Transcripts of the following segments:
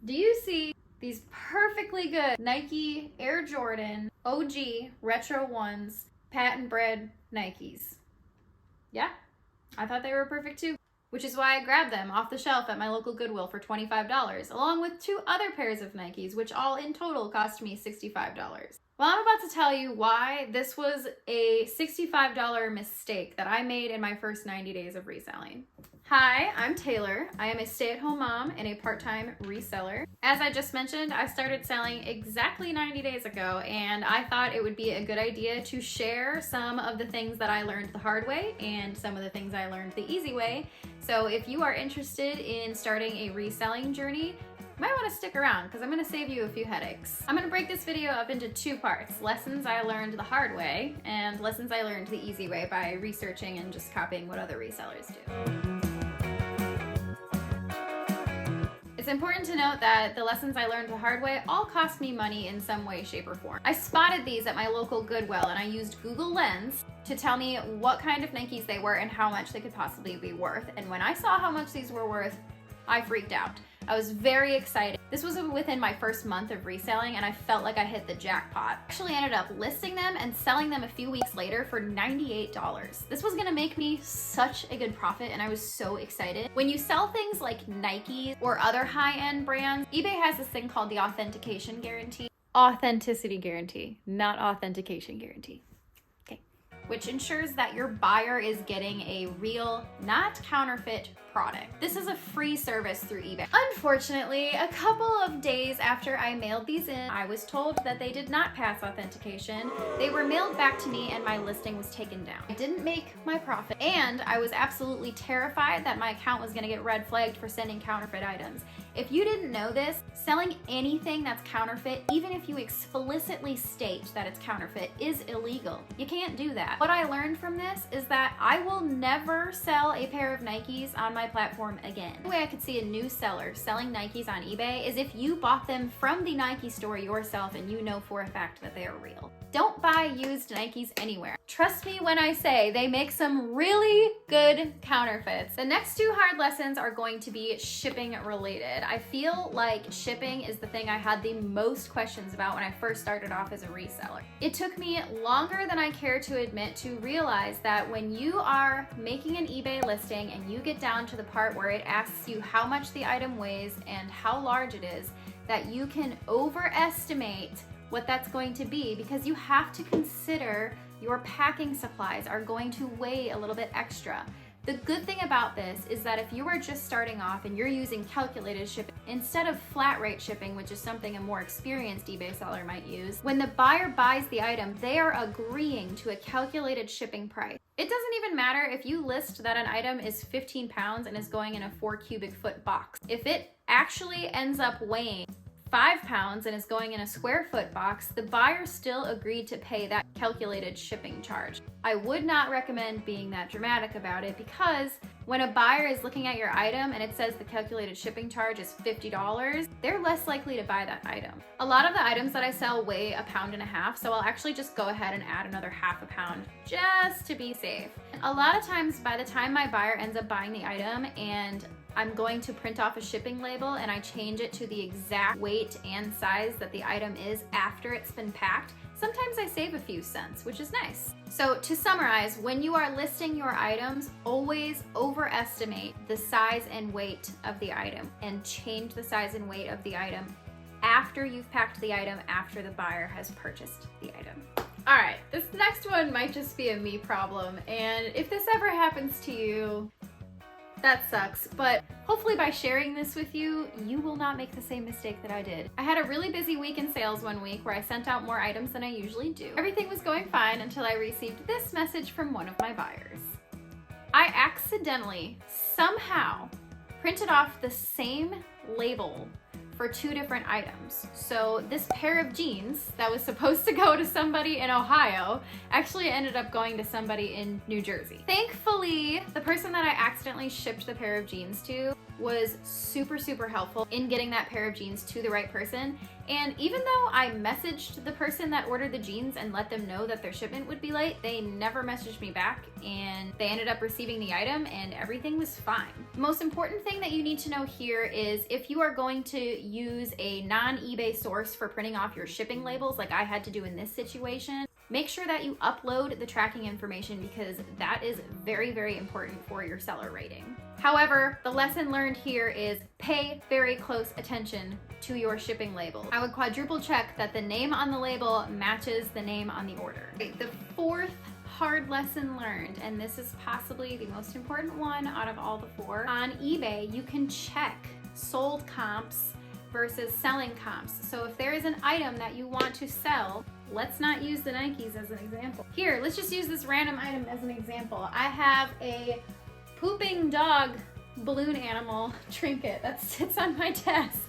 Do you see these perfectly good Nike Air Jordan OG Retro 1s, patent bred Nikes? Yeah, I thought they were perfect too, which is why I grabbed them off the shelf at my local Goodwill for $25, along with 2 other pairs of Nikes, which all in total cost me $65. Well, I'm about to tell you why this was a $65 mistake that I made in my first 90 days of reselling. Hi, I'm Taylor. I am a stay-at-home mom and a part-time reseller. As I just mentioned, I started selling exactly 90 days ago, and I thought it would be a good idea to share some of the things that I learned the hard way and some of the things I learned the easy way. So if you are interested in starting a reselling journey, you might want to stick around because I'm going to save you a few headaches. I'm going to break this video up into 2 parts: lessons I learned the hard way and lessons I learned the easy way by researching and just copying what other resellers do. It's important to note that the lessons I learned the hard way all cost me money in some way, shape, or form. I spotted these at my local Goodwill and I used Google Lens to tell me what kind of Nikes they were and how much they could possibly be worth. And when I saw how much these were worth, I freaked out. I was very excited. This was within my first month of reselling and I felt like I hit the jackpot. I actually ended up listing them and selling them a few weeks later for $98. This was gonna make me such a good profit and I was so excited. When you sell things like Nike or other high-end brands, eBay has this thing called the authentication guarantee. Authenticity guarantee, not authentication guarantee. Okay. Which ensures that your buyer is getting a real, not counterfeit product. This is a free service through eBay. Unfortunately, a couple of days after I mailed these in, I was told that they did not pass authentication. They were mailed back to me and my listing was taken down. I didn't make my profit and I was absolutely terrified that my account was gonna get red flagged for sending counterfeit items. If you didn't know this, selling anything that's counterfeit, even if you explicitly state that it's counterfeit, is illegal. You can't do that. What I learned from this is that I will never sell a pair of Nikes on my platform again. The way I could see a new seller selling Nikes on eBay is if you bought them from the Nike store yourself and you know for a fact that they are real. Don't buy used Nikes anywhere. Trust me when I say they make some really good counterfeits. The next 2 hard lessons are going to be shipping related. I feel like shipping is the thing I had the most questions about when I first started off as a reseller. It took me longer than I care to admit to realize that when you are making an eBay listing and you get down to the part where it asks you how much the item weighs and how large it is, that you can overestimate what that's going to be because you have to consider your packing supplies are going to weigh a little bit extra. The good thing about this is that if you are just starting off and you're using calculated shipping instead of flat rate shipping, which is something a more experienced eBay seller might use, when the buyer buys the item, they are agreeing to a calculated shipping price. It doesn't even matter if you list that an item is 15 pounds and is going in a 4 cubic foot box. If it actually ends up weighing 5 pounds and is going in a square foot box, the buyer still agreed to pay that calculated shipping charge. I would not recommend being that dramatic about it because when a buyer is looking at your item and it says the calculated shipping charge is $50, they're less likely to buy that item. A lot of the items that I sell weigh 1.5 pounds, so I'll actually just go ahead and add another 0.5 pound just to be safe. A lot of times by the time my buyer ends up buying the item and I'm going to print off a shipping label and I change it to the exact weight and size that the item is after it's been packed, sometimes I save a few cents, which is nice. So to summarize, when you are listing your items, always overestimate the size and weight of the item and change the size and weight of the item after you've packed the item, after the buyer has purchased the item. All right, this next one might just be a me problem, and if this ever happens to you, that sucks, but hopefully by sharing this with you, you will not make the same mistake that I did. I had a really busy week in sales one week where I sent out more items than I usually do. Everything was going fine until I received this message from one of my buyers. I accidentally, somehow, printed off the same label for 2 different items. So this pair of jeans that was supposed to go to somebody in Ohio actually ended up going to somebody in New Jersey. Thankfully, the person that I accidentally shipped the pair of jeans to was super, super helpful in getting that pair of jeans to the right person. And even though I messaged the person that ordered the jeans and let them know that their shipment would be late, they never messaged me back, and they ended up receiving the item and everything was fine. The most important thing that you need to know here is if you are going to use a non-eBay source for printing off your shipping labels like I had to do in this situation, make sure that you upload the tracking information because that is very, very important for your seller rating. However, the lesson learned here is pay very close attention to your shipping label. I would quadruple check that the name on the label matches the name on the order. The fourth hard lesson learned, and this is possibly the most important one out of all the four, on eBay, you can check sold comps versus selling comps. So if there is an item that you want to sell, let's not use the Nikes as an example. Here, let's just use this random item as an example. I have a pooping dog balloon animal trinket that sits on my desk.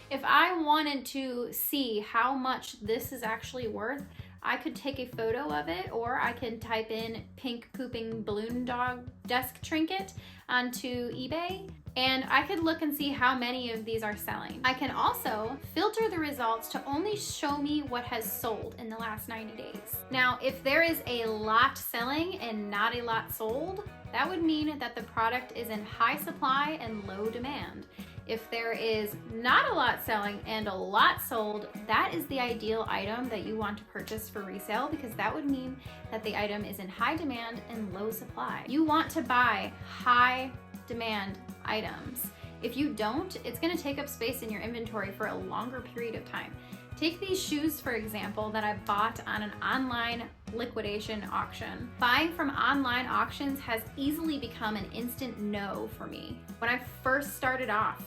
If I wanted to see how much this is actually worth, I could take a photo of it, or I can type in pink pooping balloon dog desk trinket onto eBay, and I could look and see how many of these are selling. I can also filter the results to only show me what has sold in the last 90 days. Now, if there is a lot selling and not a lot sold, that would mean that the product is in high supply and low demand. If there is not a lot selling and a lot sold, that is the ideal item that you want to purchase for resale, because that would mean that the item is in high demand and low supply. You want to buy high demand items. If you don't, it's going to take up space in your inventory for a longer period of time. Take these shoes, for example, that I bought on an online liquidation auction. Buying from online auctions has easily become an instant no for me. When I first started off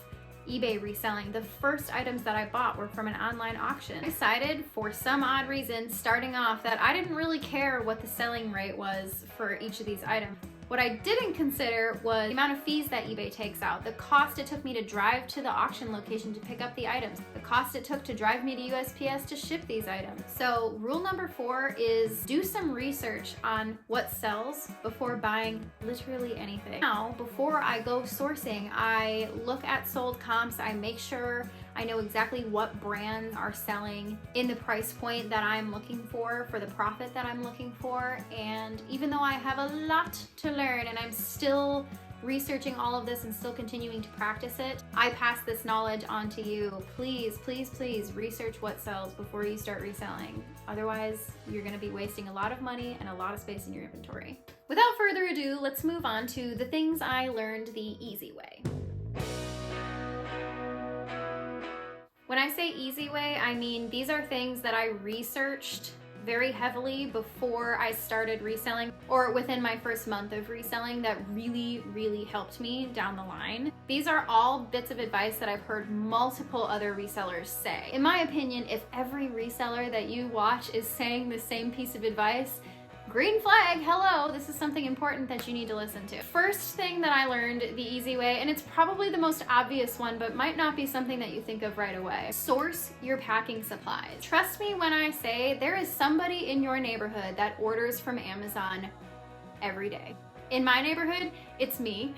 eBay reselling, the first items that I bought were from an online auction. I decided, for some odd reason, starting off, that I didn't really care what the selling rate was for each of these items. What I didn't consider was the amount of fees that eBay takes out, the cost it took me to drive to the auction location to pick up the items, the cost it took to drive me to USPS to ship these items. So rule number 4 is do some research on what sells before buying literally anything. Now, before I go sourcing, I look at sold comps, I make sure I know exactly what brands are selling in the price point that I'm looking for the profit that I'm looking for. And even though I have a lot to learn and I'm still researching all of this and still continuing to practice it, I pass this knowledge on to you. Please, please, please research what sells before you start reselling. Otherwise, you're gonna be wasting a lot of money and a lot of space in your inventory. Without further ado, let's move on to the things I learned the easy way. When I say easy way, I mean these are things that I researched very heavily before I started reselling, or within my first month of reselling, that really, really helped me down the line. These are all bits of advice that I've heard multiple other resellers say. In my opinion, if every reseller that you watch is saying the same piece of advice, green flag, hello, this is something important that you need to listen to. First thing that I learned the easy way, and it's probably the most obvious one, but might not be something that you think of right away. Source your packing supplies. Trust me when I say there is somebody in your neighborhood that orders from Amazon every day. In my neighborhood, it's me,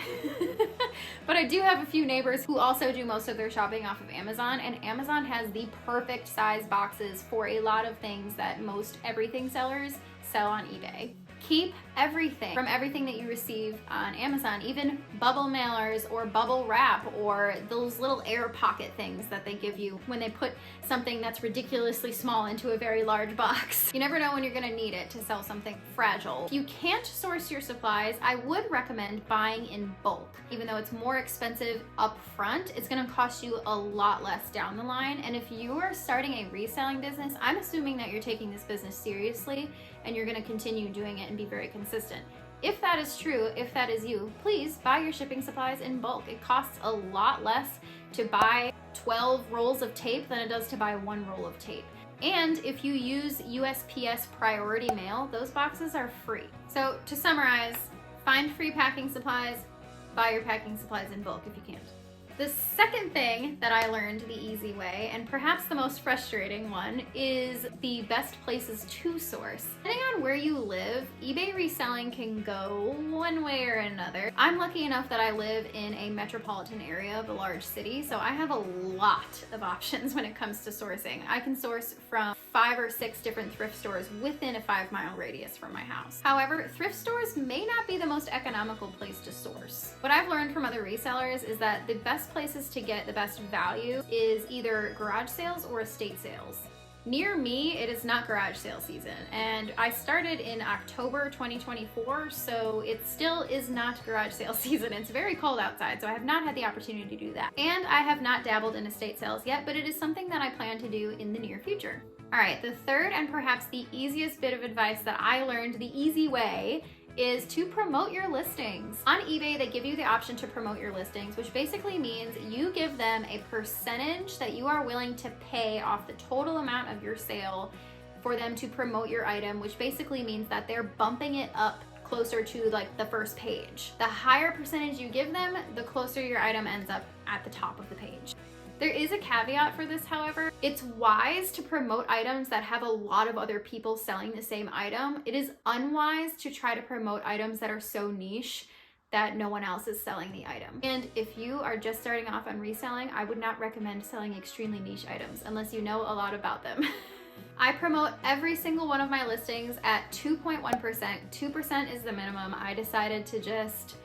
but I do have a few neighbors who also do most of their shopping off of Amazon, and Amazon has the perfect size boxes for a lot of things that most everything sellers sell on eBay. Keep everything from everything that you receive on Amazon, even bubble mailers or bubble wrap or those little air pocket things that they give you when they put something that's ridiculously small into a very large box. You never know when you're gonna need it to sell something fragile. If you can't source your supplies, I would recommend buying in bulk. Even though it's more expensive up front, it's gonna cost you a lot less down the line. And if you are starting a reselling business, I'm assuming that you're taking this business seriously and you're gonna continue doing it and be very consistent. If that is true, if that is you, please buy your shipping supplies in bulk. It costs a lot less to buy 12 rolls of tape than it does to buy 1 roll of tape. And if you use USPS priority mail, those boxes are free. So to summarize, find free packing supplies, buy your packing supplies in bulk if you can't. The second thing that I learned the easy way, and perhaps the most frustrating one, is the best places to source. Depending on where you live, eBay reselling can go one way or another. I'm lucky enough that I live in a metropolitan area of a large city, so I have a lot of options when it comes to sourcing. I can source from 5 or 6 different thrift stores within a 5-mile radius from my house. However, thrift stores may not be the most economical place to source. What I've learned from other resellers is that the best places to get the best value is either garage sales or estate sales. Near me, it is not garage sale season, and I started in October 2024, so it still is not garage sale season. It's very cold outside, so I have not had the opportunity to do that. And I have not dabbled in estate sales yet, but it is something that I plan to do in the near future. All right, the third and perhaps the easiest bit of advice that I learned the easy way is to promote your listings. On eBay, they give you the option to promote your listings, which basically means you give them a percentage that you are willing to pay off the total amount of your sale for them to promote your item, which basically means that they're bumping it up closer to like the first page. The higher percentage you give them, the closer your item ends up at the top of the page. There is a caveat for this, however. It's wise to promote items that have a lot of other people selling the same item. It is unwise to try to promote items that are so niche that no one else is selling the item. And if you are just starting off on reselling, I would not recommend selling extremely niche items unless you know a lot about them. I promote every single one of my listings at 2.1%. 2% is the minimum. I decided to just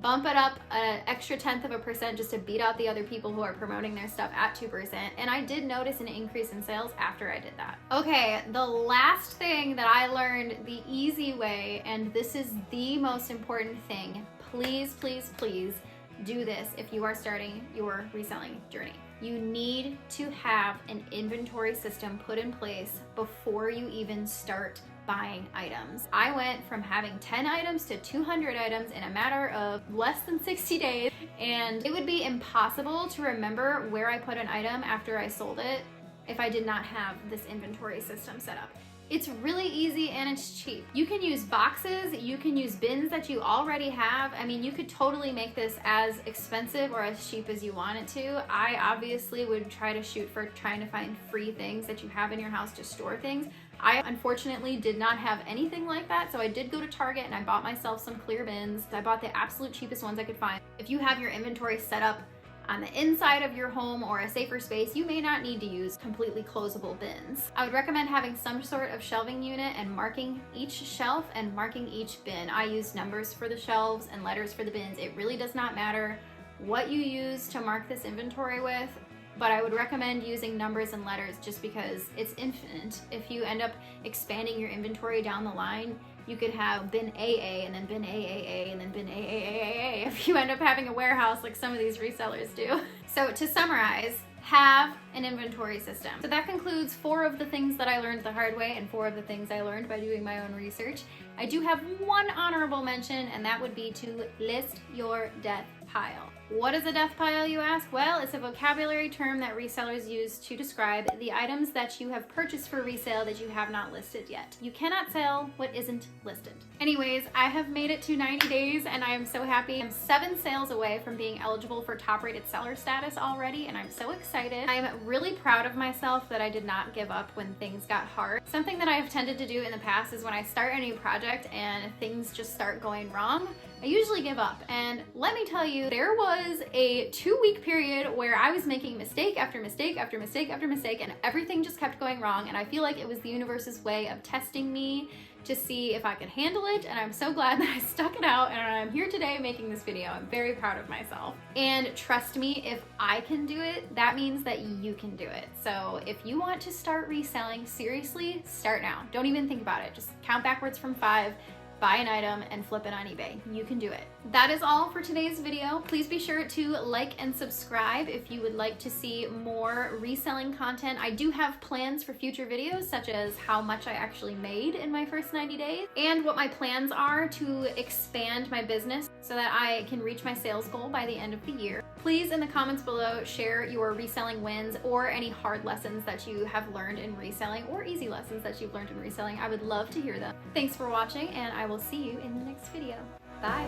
bump it up an extra 0.1% just to beat out the other people who are promoting their stuff at 2%. And I did notice an increase in sales after I did that. Okay, the last thing that I learned the easy way, and this is the most important thing, please, please, please do this if you are starting your reselling journey. You need to have an inventory system put in place before you even start buying items. I went from having 10 items to 200 items in a matter of less than 60 days, and it would be impossible to remember where I put an item after I sold it if I did not have this inventory system set up. It's really easy and it's cheap. You can use boxes, you can use bins that you already have. I mean, you could totally make this as expensive or as cheap as you want it to. I obviously would try to shoot for trying to find free things that you have in your house to store things. I unfortunately did not have anything like that, so I did go to Target and I bought myself some clear bins. I bought the absolute cheapest ones I could find. If you have your inventory set up on the inside of your home or a safer space, you may not need to use completely closable bins. I would recommend having some sort of shelving unit and marking each shelf and marking each bin. I use numbers for the shelves and letters for the bins. It really does not matter what you use to mark this inventory with, but I would recommend using numbers and letters just because it's infinite. If you end up expanding your inventory down the line, you could have bin AA and then bin AAA and then bin AAAA if you end up having a warehouse like some of these resellers do. So to summarize, have an inventory system. So that concludes 4 of the things that I learned the hard way and 4 of the things I learned by doing my own research. I do have one honorable mention, and that would be to list your death pile. What is a death pile, you ask? Well, it's a vocabulary term that resellers use to describe the items that you have purchased for resale that you have not listed yet. You cannot sell what isn't listed. Anyways, I have made it to 90 days and I am so happy. I'm 7 sales away from being eligible for top rated seller status already, and I'm so excited. I'm really proud of myself that I did not give up when things got hard. Something that I have tended to do in the past is when I start a new project and things just start going wrong, I usually give up. And let me tell you, there was a 2-week period where I was making mistake after mistake after mistake after mistake, and everything just kept going wrong. And I feel like it was the universe's way of testing me to see if I could handle it. And I'm so glad that I stuck it out and I'm here today making this video. I'm very proud of myself. And trust me, if I can do it, that means that you can do it. So if you want to start reselling, seriously, start now. Don't even think about it. Just count backwards from 5. Buy an item and flip it on eBay. You can do it. That is all for today's video. Please be sure to like and subscribe if you would like to see more reselling content. I do have plans for future videos, such as how much I actually made in my first 90 days and what my plans are to expand my business so that I can reach my sales goal by the end of the year. Please, in the comments below, share your reselling wins or any hard lessons that you have learned in reselling or easy lessons that you've learned in reselling. I would love to hear them. Thanks for watching, and I will see you in the next video. Bye.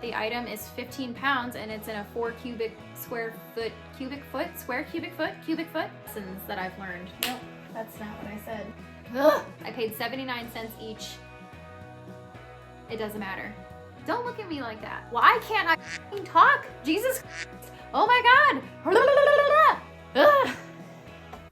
the item is 15 pounds and it's in a 4 square foot lessons that I've learned. Nope, that's not what I said. Ugh. I paid 79 cents each. It doesn't matter. Don't look at me like that. Why can't I talk? Jesus Christ. Oh my God. Ugh.